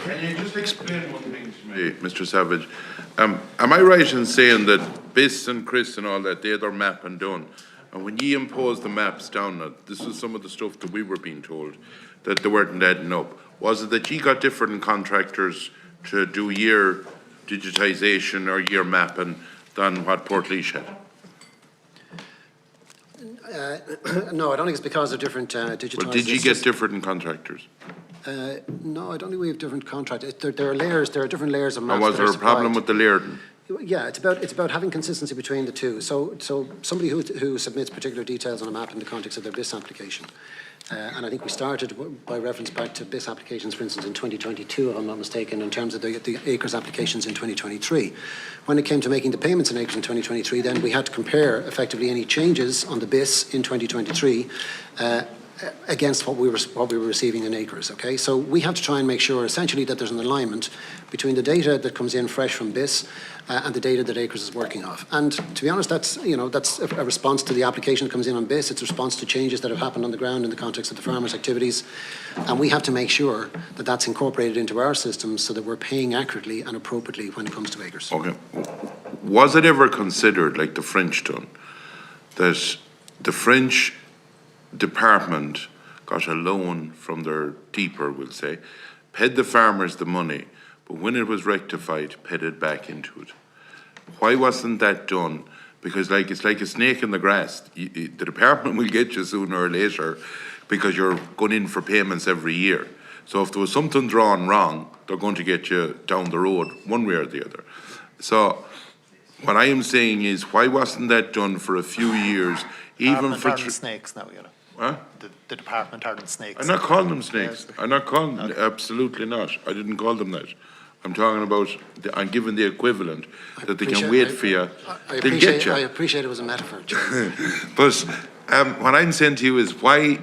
Can you just explain one thing to me, Mr. Savage? Am I right in saying that Biss and Chris and all that, they had their map and done? And when you imposed the maps down, this was some of the stuff that we were being told, that they weren't adding up. Was it that you got different contractors to do year digitisation or year mapping than what Portlaoise had? No, I don't think it's because of different digitisation. Well, did you get different contractors? No, I don't think we have different contractors. There are layers. There are different layers of maps. And was there a problem with the layering? Yeah, it's about having consistency between the two. So somebody who submits particular details on a map in the context of their BIS application, and I think we started by reference back to BIS applications, for instance, in 2022, if I'm not mistaken, in terms of the acres applications in 2023. When it came to making the payments in acres in 2023, then we had to compare effectively any changes on the BIS in 2023 against what we were receiving in acres. Okay, so we have to try and make sure essentially that there's an alignment between the data that comes in fresh from BIS and the data that acres is working off. And to be honest, that's a response to the application that comes in on BIS. It's a response to changes that have happened on the ground in the context of the farmers' activities, and we have to make sure that that's incorporated into our systems so that we're paying accurately and appropriately when it comes to acres. Okay. Was it ever considered, like the French done, that the French department got a loan from their deeper, we'll say, paid the farmers the money, but when it was rectified, paid it back into it? Why wasn't that done? Because it's like a snake in the grass. The department will get you sooner or later because you're going in for payments every year. So if there was something drawn wrong, they're going to get you down the road one way or the other. So what I am saying is, why wasn't that done for a few years, even for snakes now, you know. Huh? The department are the snakes. I'm not calling them snakes. I'm not calling them, absolutely not. I didn't call them that. I'm talking about, I'm giving the equivalent that they can wait for you. They'll get you. I appreciate it was a metaphor. But what I'm saying to you is, why,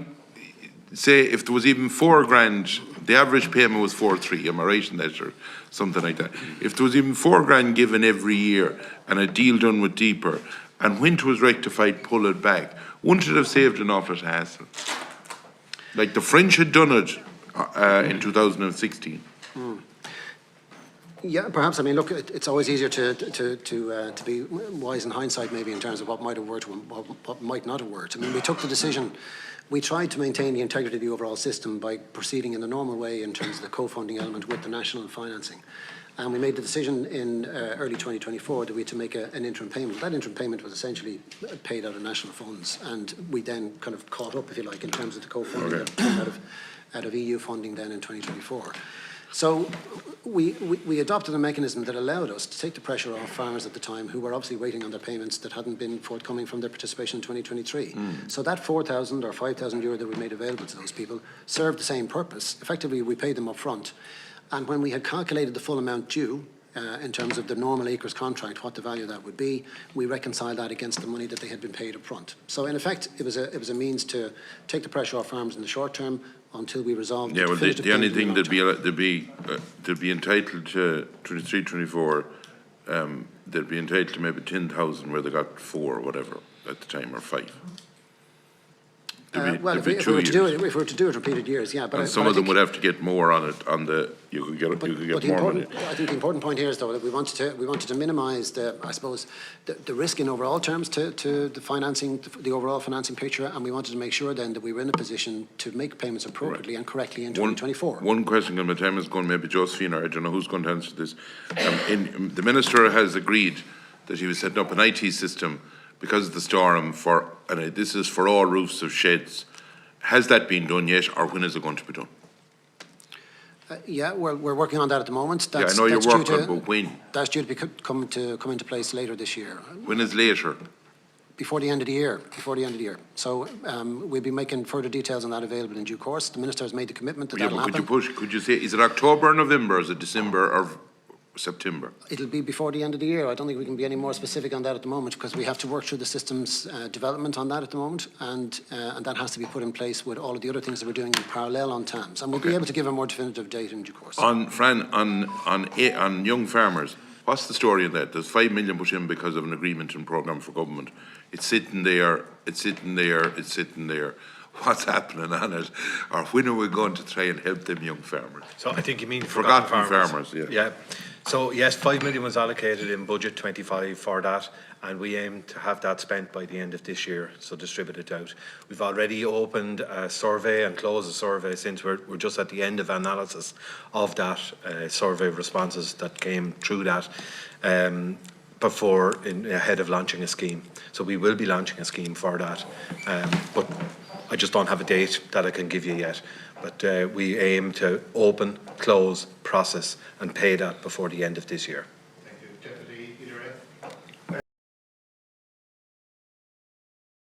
say, if there was even $4,000, the average payment was 4,300, am I right in that, or something like that? If there was even $4,000 given every year and a deal done with Deeper, and when it was rectified, pull it back, wouldn't it have saved an awful hassle? Like the French had done it in 2016. Yeah, perhaps. I mean, look, it's always easier to be wise in hindsight, maybe, in terms of what might have worked and what might not have worked. I mean, we took the decision. We tried to maintain the integrity of the overall system by proceeding in the normal way in terms of the co-funding element with the national financing. And we made the decision in early 2024 that we had to make an interim payment. That interim payment was essentially paid out of national funds, and we then kind of caught up, if you like, in terms of the co-funding out of EU funding then in 2024. So we adopted a mechanism that allowed us to take the pressure off farmers at the time who were obviously waiting on their payments that hadn't been forthcoming from their participation in 2023. So that 4,000 or 5,000 euro that we made available to those people served the same purpose. Effectively, we paid them up front. And when we had calculated the full amount due, in terms of the normal acres contract, what the value of that would be, we reconciled that against the money that they had been paid up front. So in effect, it was a means to take the pressure off farmers in the short term until we resolved. Yeah, well, the only thing they'd be entitled to 23, 24, they'd be entitled to maybe 10,000 where they got 4 or whatever at the time, or 5. Well, if we were to do it repeated years, yeah. But some of them would have to get more on it. You could get more money. I think the important point here is, though, that we wanted to minimise the risk in overall terms to the financing, the overall financing picture, and we wanted to make sure then that we were in a position to make payments appropriately and correctly in 2024. One question, because my time is going, maybe Josephine, or I don't know who's going to answer this. The Minister has agreed that he was setting up an IT system because of the storm and this is for all roofs of sheds. Has that been done yet, or when is it going to be done? Yeah, we're working on that at the moment. I know you're working, but when? That's due to come into place later this year. When is later? Before the end of the year. So we'll be making further details on that available in due course. The Minister has made the commitment that that'll happen. Could you say, is it October or November, or is it December or September? It'll be before the end of the year. I don't think we can be any more specific on that at the moment, because we have to work through the system's development on that at the moment, and that has to be put in place with all of the other things that we're doing in parallel on TAMS, and we'll be able to give a more definitive date in due course. On young farmers, what's the story of that? There's 5 million put in because of an agreement and programme for government. It's sitting there. what's happening on it, or when are we going to try and help them young farmers? So I think you mean Forgotten forgotten farmers, yeah. Yeah. So yes, 5 million was allocated in budget 25 for that, and we aim to have that spent by the end of this year, so distributed out. We've already opened a survey and closed a survey since we're just at the end of analysis of that survey responses that came through that ahead of launching a scheme. So we will be launching a scheme for that, but I just don't have a date that I can give you yet. But we aim to open, close, process and pay that before the end of this year.